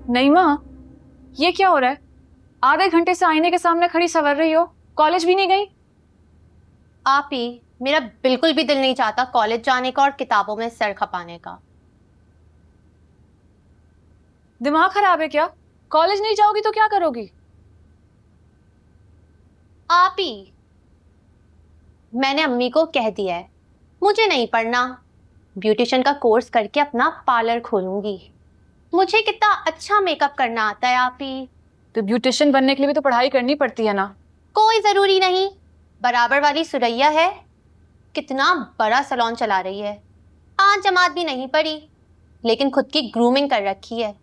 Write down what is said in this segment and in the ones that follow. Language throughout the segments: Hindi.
नहीं माँ, ये क्या हो रहा है? आधे घंटे से आईने के सामने खड़ी संवर रही हो, कॉलेज भी नहीं गई? आप ही, मेरा बिल्कुल भी दिल नहीं चाहता कॉलेज जाने का और किताबों में सर खपाने का। दिमाग खराब है क्या? कॉलेज नहीं जाओगी तो क्या करोगी? आप ही, मैंने अम्मी को कह दिया है मुझे नहीं पढ़ना, ब्यूटिशियन का कोर्स करके अपना पार्लर खोलूंगी। मुझे कितना अच्छा मेकअप करना आता है आप ही। तो ब्यूटिशियन बनने के लिए भी तो पढ़ाई करनी पड़ती है ना। कोई जरूरी नहीं, बराबर वाली सुरैया है, कितना बड़ा सैलून चला रही है। 5 जमात भी नहीं पढ़ी, लेकिन खुद की ग्रूमिंग कर रखी है।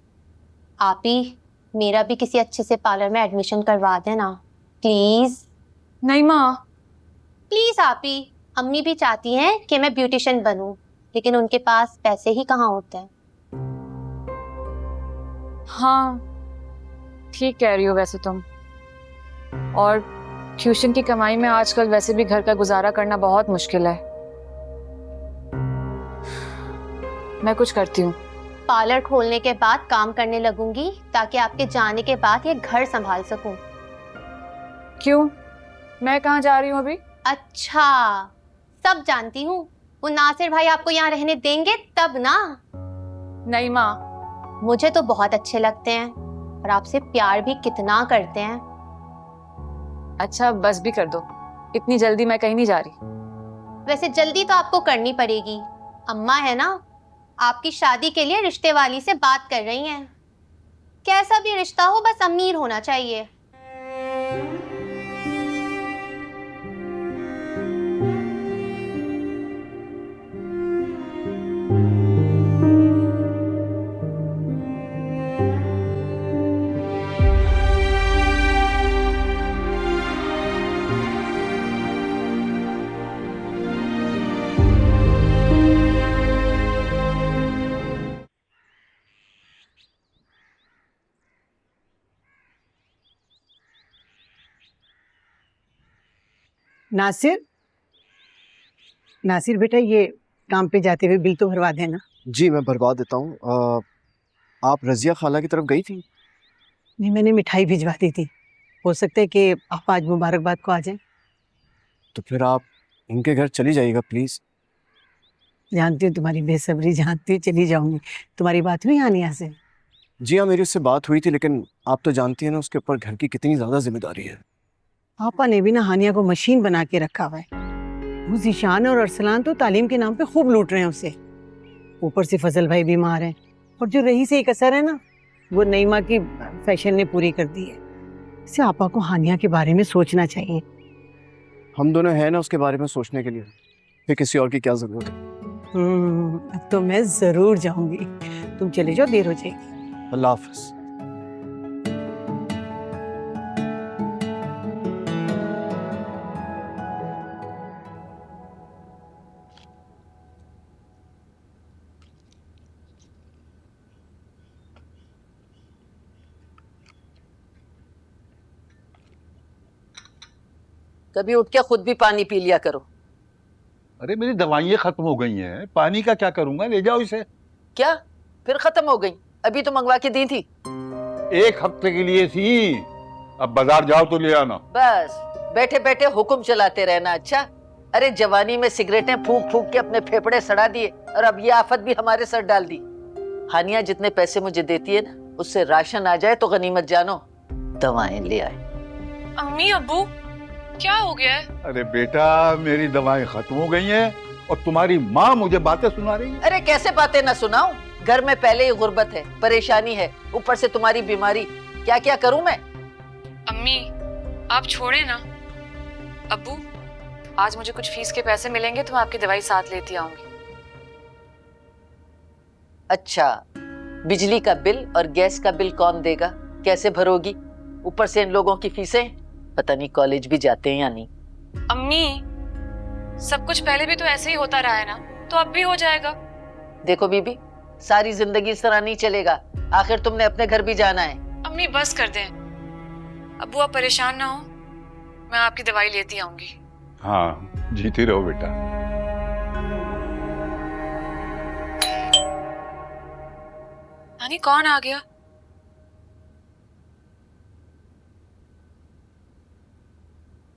आप ही, मेरा भी किसी अच्छे से पार्लर में एडमिशन करवा देना प्लीज। नहीं माँ। प्लीज आप ही, अम्मी भी चाहती हैं कि मैं ब्यूटिशियन बनूं, लेकिन उनके पास पैसे ही कहाँ होते हैं। हाँ, ठीक कह रही हो वैसे तुम। और ट्यूशन की कमाई में आजकल वैसे भी घर का गुजारा करना बहुत मुश्किल है। मैं कुछ करती हूँ। पार्लर खोलने के बाद काम करने लगूंगी ताकि आपके जाने के बाद ये घर संभाल सकूं। क्यों? मैं कहाँ जा रही हूँ अभी? अच्छा, सब जानती हूँ। वो नासिर भाई आपको यहाँ रहने देंगे तब ना। नहीं माँ। मुझे तो बहुत अच्छे लगते हैं और आपसे प्यार भी कितना करते हैं। अच्छा बस भी कर दो, इतनी जल्दी मैं कहीं नहीं जा रही। वैसे जल्दी तो आपको करनी पड़ेगी, अम्मा है ना, आपकी शादी के लिए रिश्ते वाली से बात कर रही हैं। कैसा भी रिश्ता हो, बस अमीर होना चाहिए। नासिर, नासिर बेटा, ये काम पे जाते हुए बिल तो भरवा देना। जी मैं भरवा देता हूँ। आप रजिया खाला की तरफ गई थी? नहीं, मैंने मिठाई भिजवा दी थी, हो सकता है कि आप आज मुबारकबाद को आ जाएं। तो फिर आप उनके घर चली जाइएगा प्लीज। जानती हूँ तुम्हारी बेसब्री, जानती हूँ, चली जाऊंगी। तुम्हारी बात हुई हानिया से? जी हाँ, मेरी उससे बात हुई थी, लेकिन आप तो जानती हैं ना उसके ऊपर घर की कितनी ज्यादा जिम्मेदारी है। पापा ने भी ना हानिया को मशीन बना के रखा हुआ है। वो ज़ीशान और अरसलान तो तालीम के नाम पे खूब लूट रहे हैं उसे। ऊपर से फजल भाई बीमार हैं, और जो रही से एक असर है ना, वो नईमा की फैशन ने पूरी कर दी है। इससे आपा को हानिया के बारे में सोचना चाहिए। हम दोनों हैं ना उसके बारे में सोचने के लिए, फिर किसी और की क्या जरूरत है। अब तो मैं जरूर जाऊंगी। तुम चले जाओ, देर हो जाएगी। अल्लाह हाफिज। कभी उठ के खुद भी पानी पी लिया करो। अरे मेरी दवाइयाँ खत्म हो गई हैं, पानी का क्या करूंगा, ले जाओ इसे। क्या फिर खत्म हो गई? अभी तो मंगवा के दी थी। 1 हफ्ते के लिए थी, अब बाजार जाओ तो ले आना। बस बैठे बैठे हुक्म चलाते रहना। अच्छा, अरे जवानी में सिगरेटें फूंक फूंक के अपने फेफड़े सड़ा दिए, और अब ये आफत भी हमारे सर डाल दी। हानिया जितने पैसे मुझे देती है ना, उससे राशन आ जाए तो गनीमत जानो। दवाएं ले आए। अम्मी अब्बू क्या हो गया है? अरे बेटा, मेरी दवाएं खत्म हो गई हैं और तुम्हारी माँ मुझे बातें सुना रही है। अरे कैसे बातें ना सुनाऊं? घर में पहले ही गुर्बत है, परेशानी है, ऊपर से तुम्हारी बीमारी। क्या क्या करूं मैं? अम्मी आप छोड़े ना। अब्बू, आज मुझे कुछ फीस के पैसे मिलेंगे तो मैं आपकी दवाई साथ लेती आऊंगी। अच्छा, बिजली का बिल और गैस का बिल कौन देगा? कैसे भरोगी? ऊपर से इन लोगों की फीसें, पता नहीं कॉलेज भी जाते हैं या नहीं। अम्मी सब कुछ पहले भी तो ऐसे ही होता रहा है ना, तो अब भी हो जाएगा। देखो बीबी, सारी जिंदगी इस तरह नहीं चलेगा, आखिर तुमने अपने घर भी जाना है। अम्मी बस कर दें। अब्बू आप परेशान ना हो, मैं आपकी दवाई लेती आऊंगी। हाँ, जीती रहो बेटा। नानी कौन आ गया?